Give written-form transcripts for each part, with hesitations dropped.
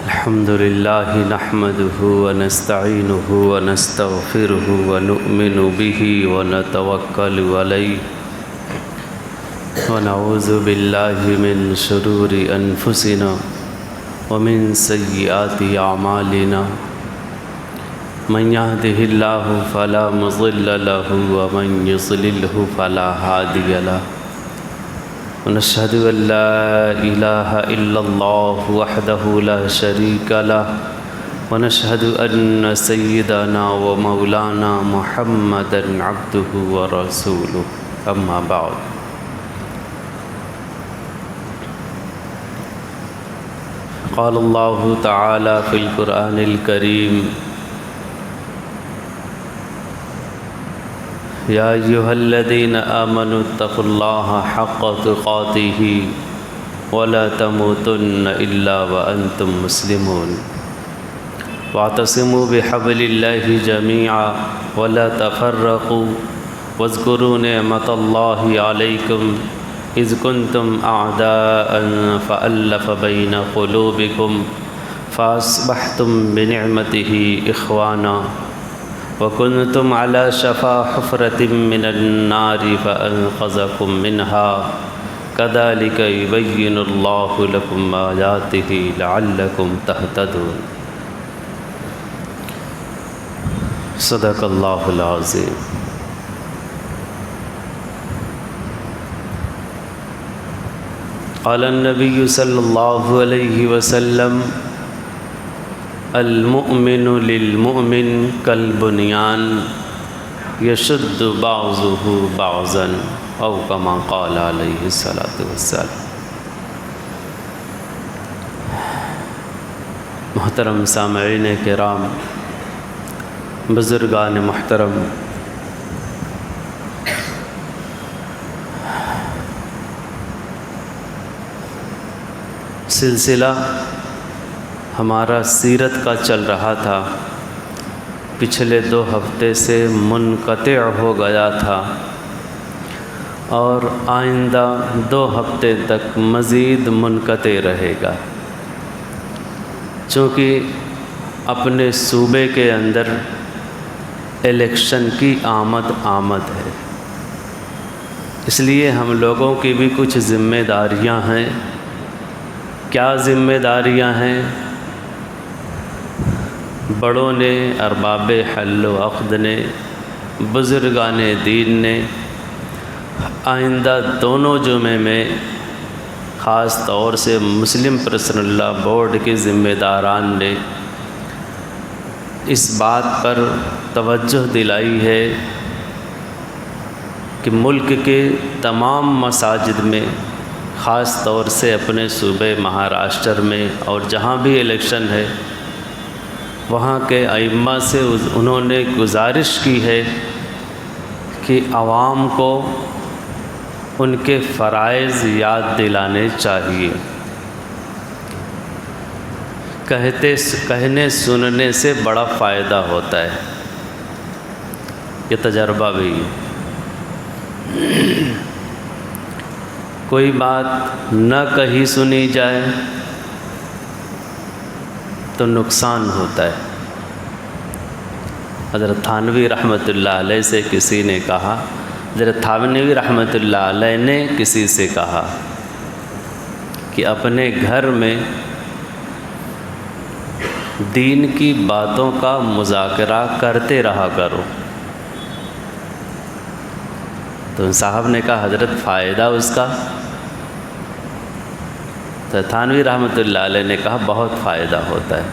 الحمد لله نحمده ونستعينه ونستغفره ونؤمن به ونتوكل عليه ونعوذ بالله من شرور أنفسنا ومن سيئات أعمالنا من يهده الله فلا مضل له ومن يضلله فلا هادي له ونشهد أن لا إله إلا الله وحده لا شريك له ونشهد أن سيدنا ومولانا محمدا عبده ورسوله أما بعد قال الله تعالى في القرآن الكريم يا أيها الذين آمنوا اتقوا الله حق تقاته ولا تموتن إلا وأنتم مسلمون واعتصموا بحبل الله جميعا ولا تفرقوا واذكروا نعمة الله عليكم إذ كنتم أعداء فألف بين قلوبكم فأصبحتم بنعمته إخوانا وكنتم على شفا حفرة من النار فأنقذكم منها كذلك يبين الله لكم آياته لعلكم تهتدون صدق الله العظيم. قال النبي صلى الله عليه وسلم المؤمن للمؤمن كالبنيان يشد بعضه بعضا أو كما قال عليه الصلاة والسلام. محترم سامعین کرام، بزرگان محترم، سلسلہ ہمارا سیرت کا چل رہا تھا، پچھلے 2 ہفتے سے منقطع ہو گیا تھا اور آئندہ 2 ہفتے تک مزید منقطع رہے گا، چونکہ اپنے صوبے کے اندر الیکشن کی آمد ہے، اس لیے ہم لوگوں کی بھی کچھ ذمہ داریاں ہیں. کیا ذمہ داریاں ہیں؟ بڑوں نے، ارباب حل و عقد نے، بزرگان دین نے آئندہ دونوں جمعے میں خاص طور سے مسلم پرسنل لاء بورڈ کے ذمہ داران نے اس بات پر توجہ دلائی ہے کہ ملک کے تمام مساجد میں، خاص طور سے اپنے صوبے مہاراشٹر میں اور جہاں بھی الیکشن ہے وہاں کے ائمہ سے انہوں نے گزارش کی ہے کہ عوام کو ان کے فرائض یاد دلانے چاہیے. کہنے سننے سے بڑا فائدہ ہوتا ہے، یہ تجربہ بھی ہے. کوئی بات نہ کہی سنی جائے تو نقصان ہوتا ہے. حضرت تھانوی رحمۃ اللہ علیہ سے کسی نے کہا، حضرت تھانوی رحمۃ اللہ علیہ نے کسی سے کہا کہ اپنے گھر میں دین کی باتوں کا مذاکرہ کرتے رہا کرو. تو صاحب نے کہا حضرت فائدہ اس کا؟ تو تھانوی رحمۃ اللہ علیہ نے کہا بہت فائدہ ہوتا ہے.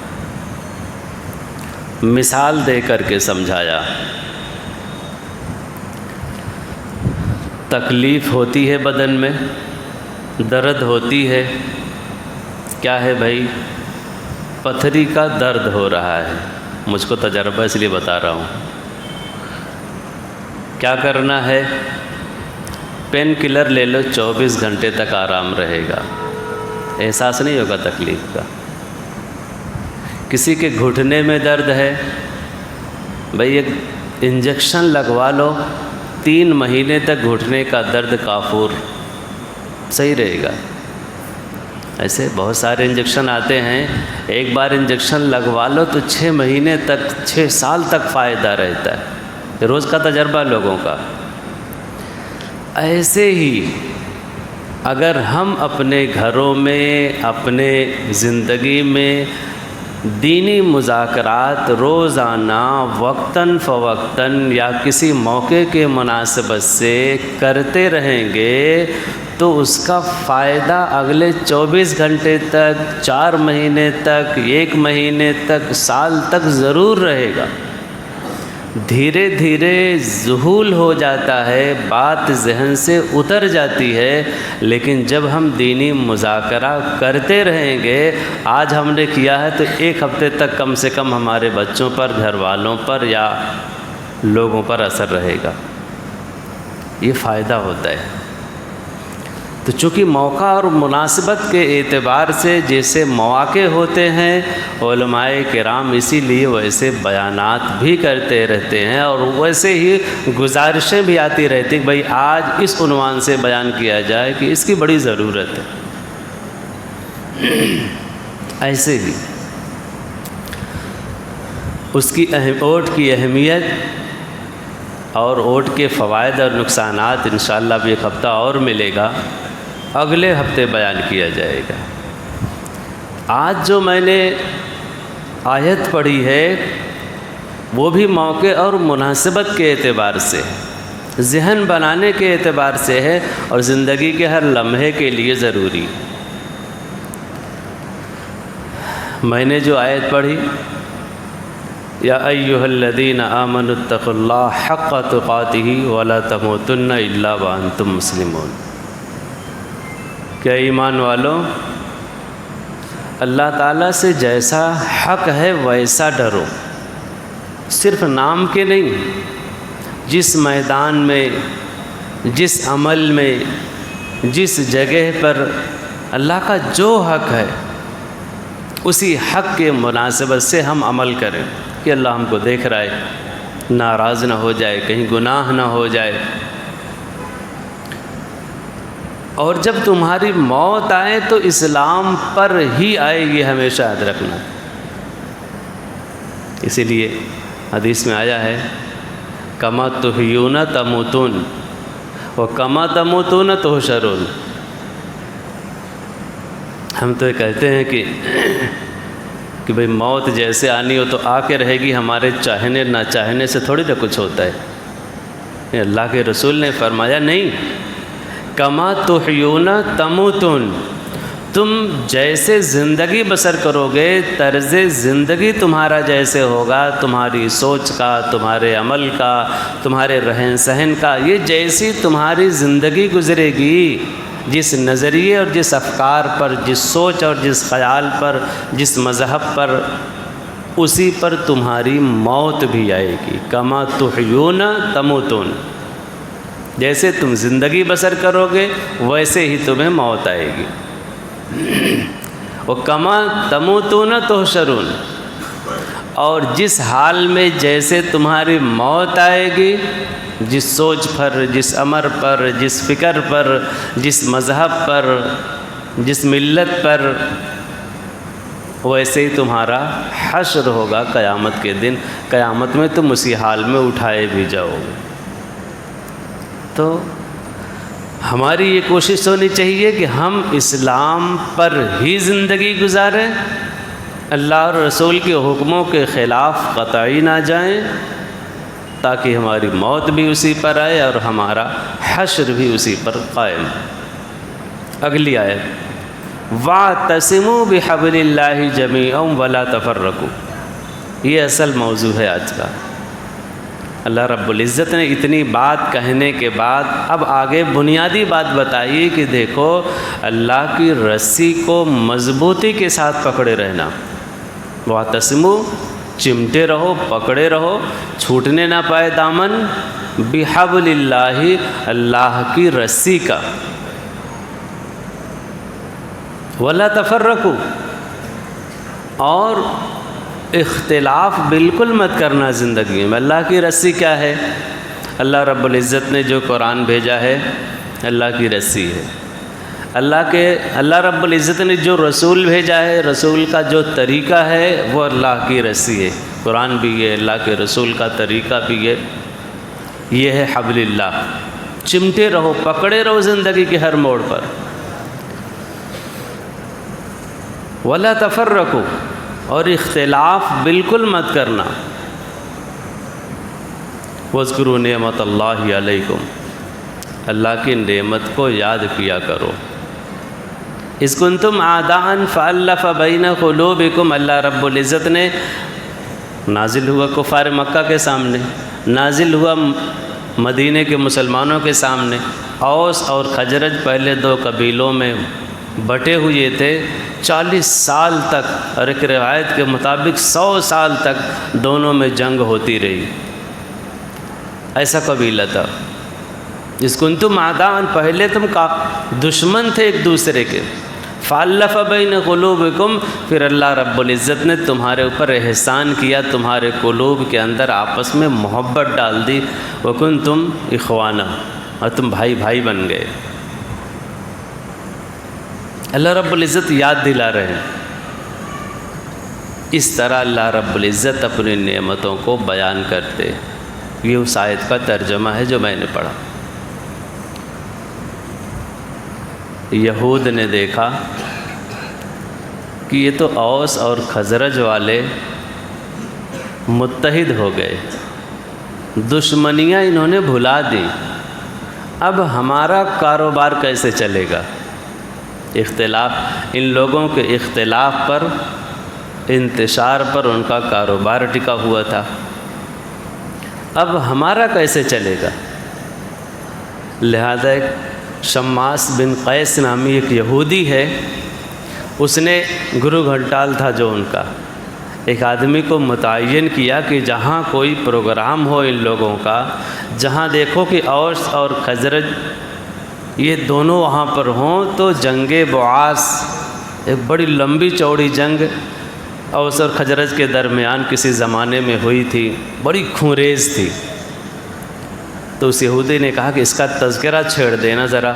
مثال دے کر کے سمجھایا. تکلیف ہوتی ہے بدن میں، درد ہوتی ہے. کیا ہے بھائی؟ پتھری کا درد ہو رہا ہے. مجھ کو تجربہ اس لیے بتا رہا ہوں. کیا کرنا ہے؟ پین کلر لے لو، 24 گھنٹے تک آرام رہے گا، احساس نہیں ہوگا تکلیف کا. کسی کے گھٹنے میں درد ہے، بھئی ایک انجیکشن لگوا لو، 3 مہینے تک گھٹنے کا درد کافور صحیح رہے گا. ایسے بہت سارے انجیکشن آتے ہیں، ایک بار انجیکشن لگوا لو تو 6 مہینے تک 6 سال تک فائدہ رہتا ہے، روز کا تجربہ لوگوں کا۔ ایسے ہی اگر ہم اپنے گھروں میں، اپنے زندگی میں دینی مذاکرات روزانہ وقتاً فوقتاً یا کسی موقع کے مناسبت سے کرتے رہیں گے تو اس کا فائدہ اگلے 24 گھنٹے تک، 4 مہینے تک، 1 مہینے تک، سال تک ضرور رہے گا۔ دھیرے دھیرے ذہول ہو جاتا ہے، بات ذہن سے اتر جاتی ہے، لیکن جب ہم دینی مذاکرہ کرتے رہیں گے، آج ہم نے کیا ہے تو 1 ہفتے تک کم سے کم ہمارے بچوں پر، گھر والوں پر یا لوگوں پر اثر رہے گا۔ یہ فائدہ ہوتا ہے۔ تو چونکہ موقع اور مناسبت کے اعتبار سے جیسے مواقع ہوتے ہیں، علماء کرام اسی لیے ویسے بیانات بھی کرتے رہتے ہیں، اور ویسے ہی گزارشیں بھی آتی رہتی ہیں کہ بھائی آج اس عنوان سے بیان کیا جائے کہ اس کی بڑی ضرورت ہے۔ ایسے ہی اس کی اوٹ کی اہمیت اور اوٹ کے فوائد اور نقصانات انشاءاللہ اب 1 ہفتہ اور ملے گا، اگلے ہفتے بیان کیا جائے گا۔ آج جو میں نے آیت پڑھی ہے وہ بھی موقع اور مناسبت کے اعتبار سے، ذہن بنانے کے اعتبار سے ہے، اور زندگی کے ہر لمحے کے لیے ضروری۔ میں نے جو آیت پڑھی، یا ایھا الذین آمنوا اتقوا اللہ حق تقاتہ ولا تموتن الا وانتم مسلمون، کہ ایمان والوں اللہ تعالیٰ سے جیسا حق ہے ویسا ڈرو، صرف نام کے نہیں، جس میدان میں، جس عمل میں، جس جگہ پر اللہ کا جو حق ہے اسی حق کے مناسبت سے ہم عمل کریں کہ اللہ ہم کو دیکھ رہا ہے، ناراض نہ ہو جائے، کہیں گناہ نہ ہو جائے۔ اور جب تمہاری موت آئے تو اسلام پر ہی آئے، یہ ہمیشہ یاد رکھنا۔ اسی لیے حدیث میں آیا ہے کما تحیون تموتون و کما تموتون تحشرون۔ ہم تو یہ کہتے ہیں کہ بھئی موت جیسے آنی ہو تو آ کے رہے گی، ہمارے چاہنے نہ چاہنے سے تھوڑی نہ کچھ ہوتا ہے۔ اللہ کے رسول نے فرمایا نہیں، کما تحیون تموتون، تم جیسے زندگی بسر کرو گے، طرز زندگی تمہارا جیسے ہوگا، تمہاری سوچ کا، تمہارے عمل کا، تمہارے رہن سہن کا، یہ جیسی تمہاری زندگی گزرے گی، جس نظریے اور جس افکار پر، جس سوچ اور جس خیال پر، جس مذہب پر، اسی پر تمہاری موت بھی آئے گی۔ کما تحیون تموتون، جیسے تم زندگی بسر کرو گے ویسے ہی تمہیں موت آئے گی۔ وَكَمَا تَمُوتُونَ تُحْشَرُونَ، اور جس حال میں جیسے تمہاری موت آئے گی، جس سوچ پر، جس امر پر، جس فکر پر، جس مذہب پر، جس ملت پر، ویسے ہی تمہارا حشر ہوگا قیامت کے دن۔ قیامت میں تم اسی حال میں اٹھائے بھی جاؤ گے۔ تو ہماری یہ کوشش ہونی چاہیے کہ ہم اسلام پر ہی زندگی گزاریں، اللہ اور رسول کے حکموں کے خلاف قطعی نہ جائیں، تاکہ ہماری موت بھی اسی پر آئے اور ہمارا حشر بھی اسی پر قائم۔ اگلی آیت، وَاعْتَصِمُوا بِحَبْلِ اللَّهِ جَمِيعًا وَلَا تَفَرَّقُوا، یہ اصل موضوع ہے آج کا۔ اللہ رب العزت نے اتنی بات کہنے کے بعد اب آگے بنیادی بات بتائی کہ دیکھو اللہ کی رسی کو مضبوطی کے ساتھ پکڑے رہنا، واعتصموا، چمٹے رہو، پکڑے رہو، چھوٹنے نہ پائے دامن، بحبل اللہ، اللہ کی رسی کا، ولا تفرقوا، اور اختلاف بالکل مت کرنا زندگی میں۔ اللہ کی رسی کیا ہے؟ اللہ رب العزت نے جو قرآن بھیجا ہے اللہ کی رسی ہے۔ اللہ رب العزت نے جو رسول بھیجا ہے، رسول کا جو طریقہ ہے وہ اللہ کی رسی ہے، قرآن بھی ہے، اللہ کے رسول کا طریقہ بھی ہے، یہ ہے حبل اللہ۔ چمٹے رہو، پکڑے رہو زندگی کے ہر موڑ پر۔ ولا تفرقوا، اور اختلاف بالکل مت کرنا۔ واذکروا نعمت اللہ علیکم، اللہ کی نعمت کو یاد کیا کرو۔ اذ کنتم اعداء فالف بین قلوبکم، اللہ رب العزت نے نازل ہوا کفار مکہ کے سامنے، نازل ہوا مدینے کے مسلمانوں کے سامنے۔ اوس اور خزرج پہلے دو قبیلوں میں بٹے ہوئے تھے، 40 سال تک، اور ایک روایت کے مطابق 100 سال تک دونوں میں جنگ ہوتی رہی۔ ایسا قبیلہ تھا جس کنتم اعداء، پہلے تم کا دشمن تھے ایک دوسرے کے، فالف بین قلوبکم، پھر اللہ رب العزت نے تمہارے اوپر احسان کیا، تمہارے قلوب کے اندر آپس میں محبت ڈال دی، وکنتم اخوانا، اور تم بھائی بھائی بن گئے۔ اللہ رب العزت یاد دلا رہے ہیں۔ اس طرح اللہ رب العزت اپنی نعمتوں کو بیان کرتے۔ یہ اس آیت کا ترجمہ ہے جو میں نے پڑھا۔ یہود نے دیکھا کہ یہ تو اوس اور خزرج والے متحد ہو گئے، دشمنیاں انہوں نے بھلا دی، اب ہمارا کاروبار کیسے چلے گا؟ اختلاف، ان لوگوں کے اختلاف پر، انتشار پر ان کا کاروبار ٹکا ہوا تھا، اب ہمارا کیسے چلے گا؟ لہذا ایک شماس بن قیس نامی ایک یہودی ہے، اس نے گرو گھنٹال تھا جو ان کا، ایک آدمی کو متعین کیا کہ جہاں کوئی پروگرام ہو ان لوگوں کا، جہاں دیکھو کہ اوس اور خزرج یہ دونوں وہاں پر ہوں، تو جنگ بعاث، ایک بڑی لمبی چوڑی جنگ اوس اور خزرج کے درمیان کسی زمانے میں ہوئی تھی، بڑی خونریز تھی۔ تو اس یہودی نے کہا کہ اس کا تذکرہ چھیڑ دینا ذرا،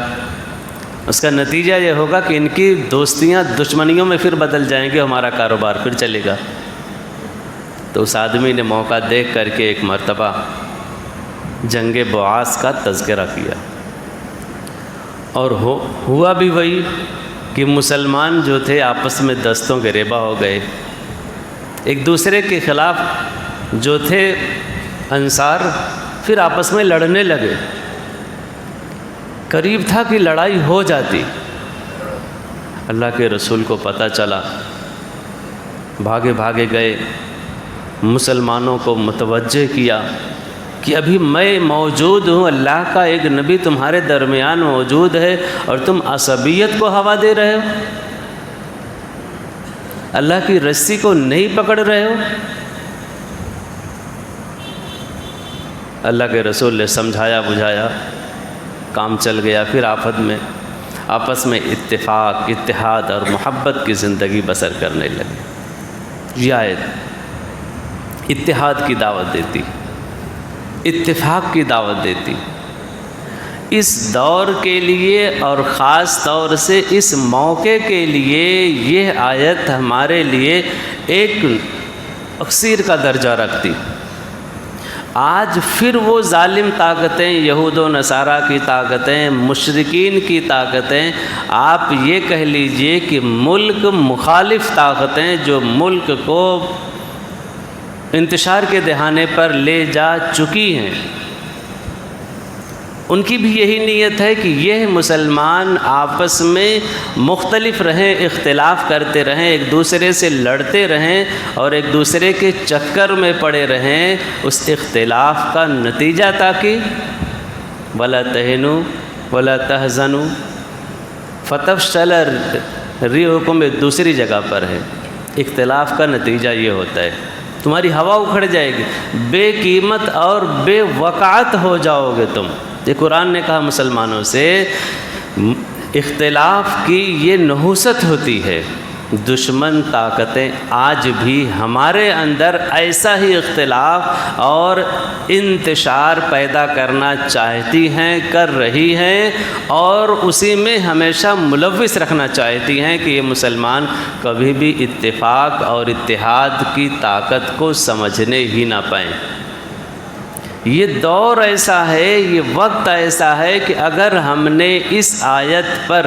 اس کا نتیجہ یہ ہوگا کہ ان کی دوستیاں دشمنیوں میں پھر بدل جائیں گے، ہمارا کاروبار پھر چلے گا۔ تو اس آدمی نے موقع دیکھ کر کے ایک مرتبہ جنگ بعاث کا تذکرہ کیا، اور ہوا بھی وہی کہ مسلمان جو تھے آپس میں دستوں گریباں ہو گئے، ایک دوسرے کے خلاف جو تھے انصار پھر آپس میں لڑنے لگے، قریب تھا کہ لڑائی ہو جاتی۔ اللہ کے رسول کو پتہ چلا، بھاگے بھاگے گئے، مسلمانوں کو متوجہ کیا کہ ابھی میں موجود ہوں، اللہ کا ایک نبی تمہارے درمیان موجود ہے اور تم عصبیت کو ہوا دے رہے ہو، اللہ کی رسی کو نہیں پکڑ رہے ہو۔ اللہ کے رسول نے سمجھایا بجھایا، کام چل گیا۔ پھر آپس میں اتفاق، اتحاد اور محبت کی زندگی بسر کرنے لگے۔ یہ آیت اتحاد کی دعوت دیتی، اتفاق کی دعوت دیتی۔ اس دور کے لیے اور خاص طور سے اس موقع کے لیے یہ آیت ہمارے لیے ایک تقصیر کا درجہ رکھتی۔ آج پھر وہ ظالم طاقتیں، یہود و نصارہ کی طاقتیں، مشرکین کی طاقتیں، آپ یہ کہہ لیجئے کہ ملک مخالف طاقتیں جو ملک کو انتشار کے دہانے پر لے جا چکی ہیں، ان کی بھی یہی نیت ہے کہ یہ مسلمان آپس میں مختلف رہیں، اختلاف کرتے رہیں، ایک دوسرے سے لڑتے رہیں اور ایک دوسرے کے چکر میں پڑے رہیں۔ اس اختلاف کا نتیجہ تاکہ وَلَا تَهِنُوا وَلَا تَحْزَنُوا فَتَفْشَلَ رِيحُكُمْ، ایک دوسری جگہ پر ہے۔ اختلاف کا نتیجہ یہ ہوتا ہے تمہاری ہوا اکھڑ جائے گی، بے قیمت اور بے وقعت ہو جاؤ گے تم۔ یہ قرآن نے کہا مسلمانوں سے اختلاف کی یہ نحوست ہوتی ہے، دشمن طاقتیں آج بھی ہمارے اندر ایسا ہی اختلاف اور انتشار پیدا کرنا چاہتی ہیں، کر رہی ہیں، اور اسی میں ہمیشہ ملوث رکھنا چاہتی ہیں کہ یہ مسلمان کبھی بھی اتفاق اور اتحاد کی طاقت کو سمجھنے ہی نہ پائیں۔ یہ دور ایسا ہے، یہ وقت ایسا ہے کہ اگر ہم نے اس آیت پر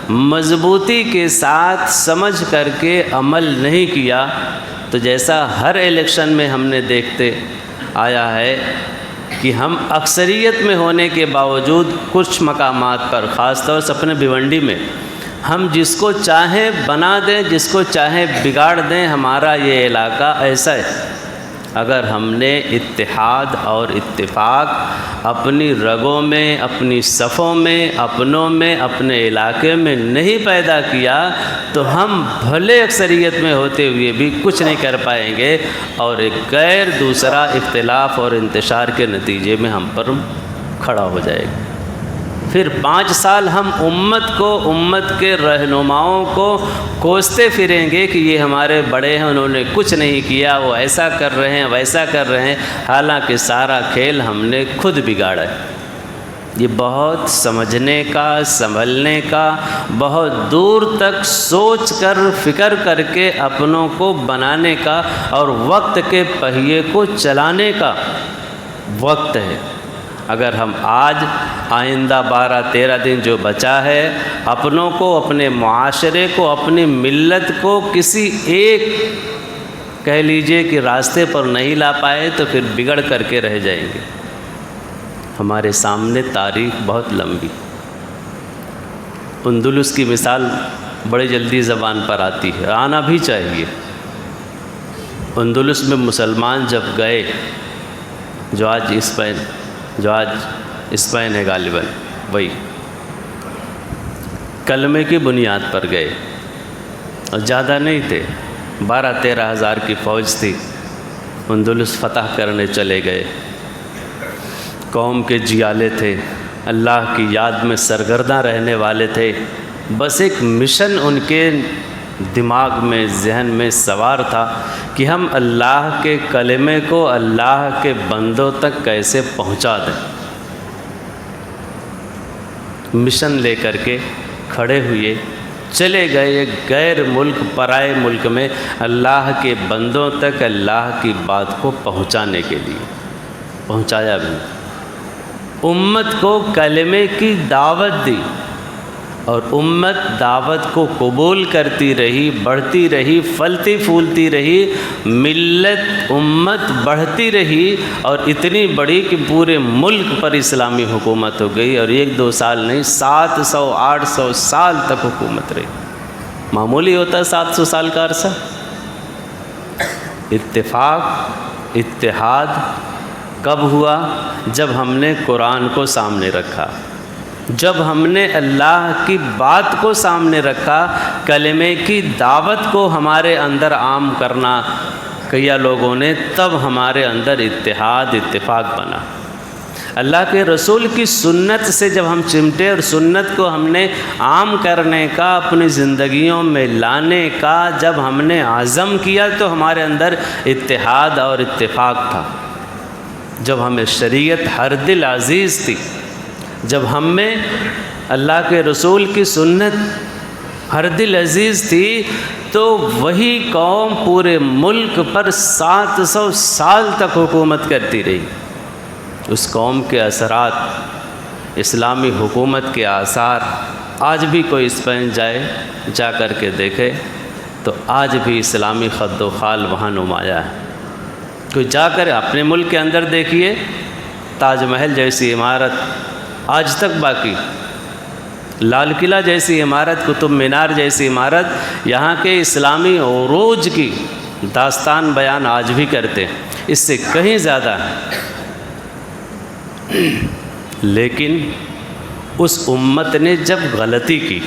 مضبوطی کے ساتھ سمجھ کر کے عمل نہیں کیا تو جیسا ہر الیکشن میں ہم نے دیکھتے آیا ہے کہ ہم اکثریت میں ہونے کے باوجود کچھ مقامات پر، خاص طور سے اپنے بھیونڈی میں، ہم جس کو چاہیں بنا دیں، جس کو چاہیں بگاڑ دیں، ہمارا یہ علاقہ ایسا ہے۔ اگر ہم نے اتحاد اور اتفاق اپنی رگوں میں، اپنی صفوں میں، اپنوں میں، اپنے علاقے میں نہیں پیدا کیا تو ہم بھلے اکثریت میں ہوتے ہوئے بھی کچھ نہیں کر پائیں گے، اور ایک غیر دوسرا اختلاف اور انتشار کے نتیجے میں ہم پر کھڑا ہو جائے گا۔ پھر 5 سال ہم امت کے رہنماؤں کو کوستے پھریں گے کہ یہ ہمارے بڑے ہیں، انہوں نے کچھ نہیں کیا، وہ ایسا کر رہے ہیں، ویسا کر رہے ہیں، حالانکہ سارا کھیل ہم نے خود بگاڑا ہے۔ یہ بہت سمجھنے کا، سنبھلنے کا، بہت دور تک سوچ کر، فکر کر کے اپنوں کو بنانے کا اور وقت کے پہیے کو چلانے کا وقت ہے۔ اگر ہم آج آئندہ 12-13 دن جو بچا ہے، اپنوں کو، اپنے معاشرے کو، اپنی ملت کو کسی ایک کہہ لیجئے کہ راستے پر نہیں لا پائے تو پھر بگڑ کر کے رہ جائیں گے۔ ہمارے سامنے تاریخ بہت لمبی، اندلس کی مثال بڑی جلدی زبان پر آتی ہے، آنا بھی چاہیے۔ اندلس میں مسلمان جب گئے، جو آج اسپین ہے غالباً، وہی کلمے کی بنیاد پر گئے، اور زیادہ نہیں تھے، 12-13 ہزار کی فوج تھی، اندلس فتح کرنے چلے گئے۔ قوم کے جیالے تھے، اللہ کی یاد میں سرگرداں رہنے والے تھے، بس ایک مشن ان کے دماغ میں، ذہن میں سوار تھا کہ ہم اللہ کے کلمے کو اللہ کے بندوں تک کیسے پہنچا دیں۔ مشن لے کر کے کھڑے ہوئے، چلے گئے ایک غیر ملک، پرائے ملک میں اللہ کے بندوں تک اللہ کی بات کو پہنچانے کے لیے۔ پہنچایا بھی، امت کو کلمے کی دعوت دی، اور امت دعوت کو قبول کرتی رہی، بڑھتی رہی، پھلتی پھولتی رہی، ملت امت بڑھتی رہی، اور اتنی بڑی کہ پورے ملک پر اسلامی حکومت ہو گئی، اور 1-2 سال نہیں، 700-800 سال تک حکومت رہی۔ معمولی ہوتا ہے 700 سال کا عرصہ۔ اتفاق، اتحاد کب ہوا؟ جب ہم نے قرآن کو سامنے رکھا، جب ہم نے اللہ کی بات کو سامنے رکھا، کلمے کی دعوت کو ہمارے اندر عام کرنا کیا لوگوں نے، تب ہمارے اندر اتحاد، اتفاق بنا۔ اللہ کے رسول کی سنت سے جب ہم چمٹے اور سنت کو ہم نے عام کرنے کا، اپنی زندگیوں میں لانے کا جب ہم نے عزم کیا تو ہمارے اندر اتحاد اور اتفاق تھا۔ جب ہمیں شریعت ہر دل عزیز تھی، جب ہم میں اللہ کے رسول کی سنت ہر دل عزیز تھی، تو وہی قوم پورے ملک پر 700 سال تک حکومت کرتی رہی۔ اس قوم کے اثرات، اسلامی حکومت کے آثار آج بھی کوئی اسپین جا کر کے دیکھے تو آج بھی اسلامی خد و خال وہاں نمایاں ہے۔ کوئی جا کر اپنے ملک کے اندر دیکھیے، تاج محل جیسی عمارت آج تک باقی، لال قلعہ جیسی عمارت، قطب مینار جیسی عمارت، یہاں کے اسلامی عروج کی داستان بیان آج بھی کرتے ہیں، اس سے کہیں زیادہ ہے۔ لیکن اس امت نے جب غلطی کی،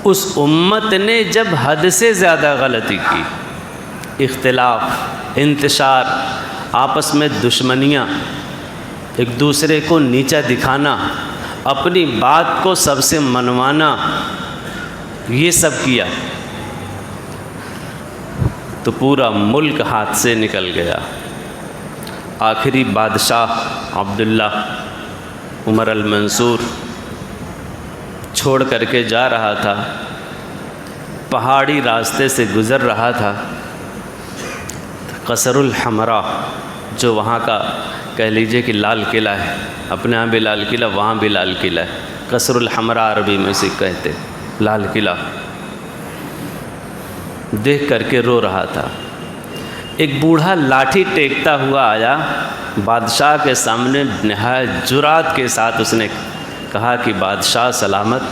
اس امت نے جب حد سے زیادہ غلطی کی، اختلاف، انتشار، آپس میں دشمنیاں، ایک دوسرے کو نیچا دکھانا، اپنی بات کو سب سے منوانا، یہ سب کیا تو پورا ملک ہاتھ سے نکل گیا۔ آخری بادشاہ عبداللہ عمر المنصور چھوڑ کر کے جا رہا تھا، پہاڑی راستے سے گزر رہا تھا۔ قصر الحمراء جو وہاں کا کہہ لیجئے کہ لال قلعہ ہے، اپنے یہاں بھی لال قلعہ، وہاں بھی لال قلعہ ہے، قصر الحمراء عربی میں سے کہتے لال قلعہ، دیکھ کر کے رو رہا تھا۔ ایک بوڑھا لاٹھی ٹیکتا ہوا آیا بادشاہ کے سامنے، نہایت جرات کے ساتھ اس نے کہا کہ بادشاہ سلامت،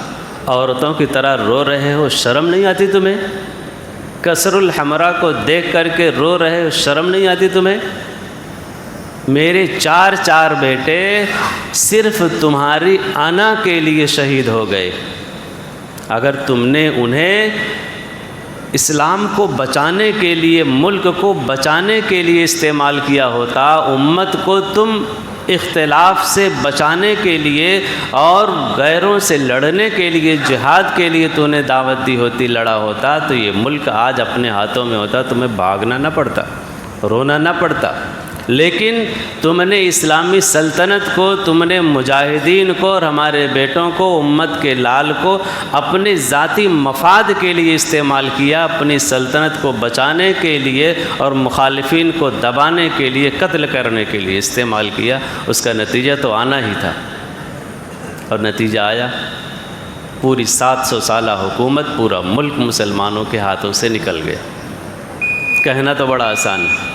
عورتوں کی طرح رو رہے ہو، شرم نہیں آتی تمہیں؟ قصر الحمراء کو دیکھ کر کے رو رہے ہو، شرم نہیں آتی تمہیں؟ میرے چار بیٹے صرف تمہاری انا کے لیے شہید ہو گئے، اگر تم نے انہیں اسلام کو بچانے کے لیے، ملک کو بچانے کے لیے استعمال کیا ہوتا، امت کو تم اختلاف سے بچانے کے لیے اور غیروں سے لڑنے کے لیے، جہاد کے لیے تو نے دعوت دی ہوتی، لڑا ہوتا، تو یہ ملک آج اپنے ہاتھوں میں ہوتا، تمہیں بھاگنا نہ پڑتا، رونا نہ پڑتا۔ لیکن تم نے اسلامی سلطنت کو، تم نے مجاہدین کو اور ہمارے بیٹوں کو، امت کے لال کو اپنے ذاتی مفاد کے لیے استعمال کیا، اپنی سلطنت کو بچانے کے لیے اور مخالفین کو دبانے کے لیے، قتل کرنے کے لیے استعمال کیا۔ اس کا نتیجہ تو آنا ہی تھا، اور نتیجہ آیا، پوری 700 سالہ حکومت، پورا ملک مسلمانوں کے ہاتھوں سے نکل گیا۔ کہنا تو بڑا آسان ہے۔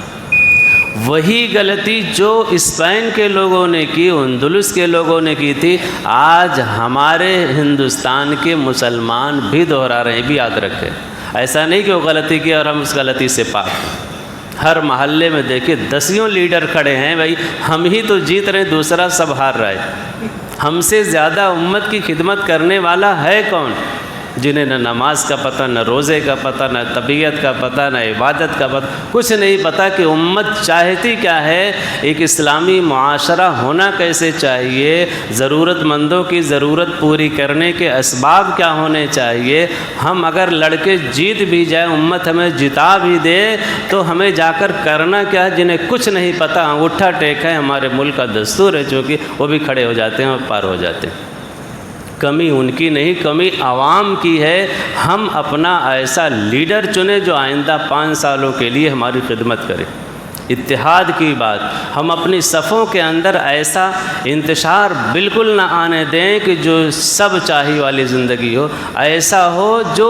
وہی غلطی جو اسپین کے لوگوں نے کی، اندلس کے لوگوں نے کی تھی، آج ہمارے ہندوستان کے مسلمان بھی دہرا رہے ہیں، بھی یاد رکھیں۔ ایسا نہیں کہ وہ غلطی کی اور ہم اس غلطی سے پاک ہیں۔ ہر محلے میں دیکھیں 10 لیڈر کھڑے ہیں، بھائی ہم ہی تو جیت رہے ہیں، دوسرا سب ہار رہا ہے۔ ہم سے زیادہ امت کی خدمت کرنے والا ہے کون؟ جنہیں نہ نماز کا پتہ، نہ روزے کا پتہ، نہ طبیعت کا پتہ، نہ عبادت کا پتہ، کچھ نہیں پتہ کہ امت چاہتی کیا ہے، ایک اسلامی معاشرہ ہونا کیسے چاہیے، ضرورت مندوں کی ضرورت پوری کرنے کے اسباب کیا ہونے چاہیے۔ ہم اگر لڑکے جیت بھی جائیں، امت ہمیں جتا بھی دے، تو ہمیں جا کر کرنا کیا ہے؟ جنہیں کچھ نہیں پتہ، انگوٹھا ٹیک ہے، ہمارے ملک کا دستور ہے چونکہ، وہ بھی کھڑے ہو جاتے ہیں اور پار ہو جاتے ہیں۔ کمی ان کی نہیں، کمی عوام کی ہے۔ ہم اپنا ایسا لیڈر چنیں جو آئندہ 5 سالوں کے لیے ہماری خدمت کرے۔ اتحاد کی بات، ہم اپنی صفوں کے اندر ایسا انتشار بالکل نہ آنے دیں کہ جو سب چاہی والی زندگی ہو، ایسا ہو جو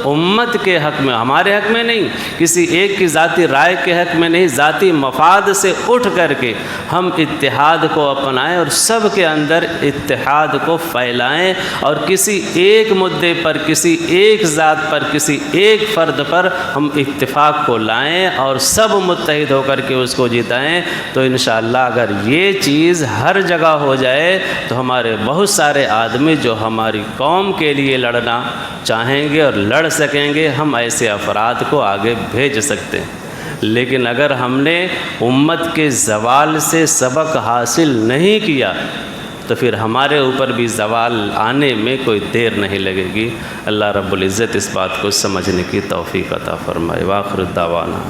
امت کے حق میں، ہمارے حق میں نہیں، کسی ایک کی ذاتی رائے کے حق میں نہیں، ذاتی مفاد سے اٹھ کر کے ہم اتحاد کو اپنائیں اور سب کے اندر اتحاد کو پھیلائیں، اور کسی ایک مدعے پر، کسی ایک ذات پر، کسی ایک فرد پر ہم اتفاق کو لائیں اور سب متحد ہو کر کے اس کو جتائیں۔ تو انشاءاللہ اگر یہ چیز ہر جگہ ہو جائے تو ہمارے بہت سارے آدمی جو ہماری قوم کے لیے لڑنا چاہیں گے اور لڑ سکیں گے، ہم ایسے افراد کو آگے بھیج سکتے ہیں۔ لیکن اگر ہم نے امت کے زوال سے سبق حاصل نہیں کیا تو پھر ہمارے اوپر بھی زوال آنے میں کوئی دیر نہیں لگے گی۔ اللہ رب العزت اس بات کو سمجھنے کی توفیق عطا فرمائے۔ وآخر الدعوانا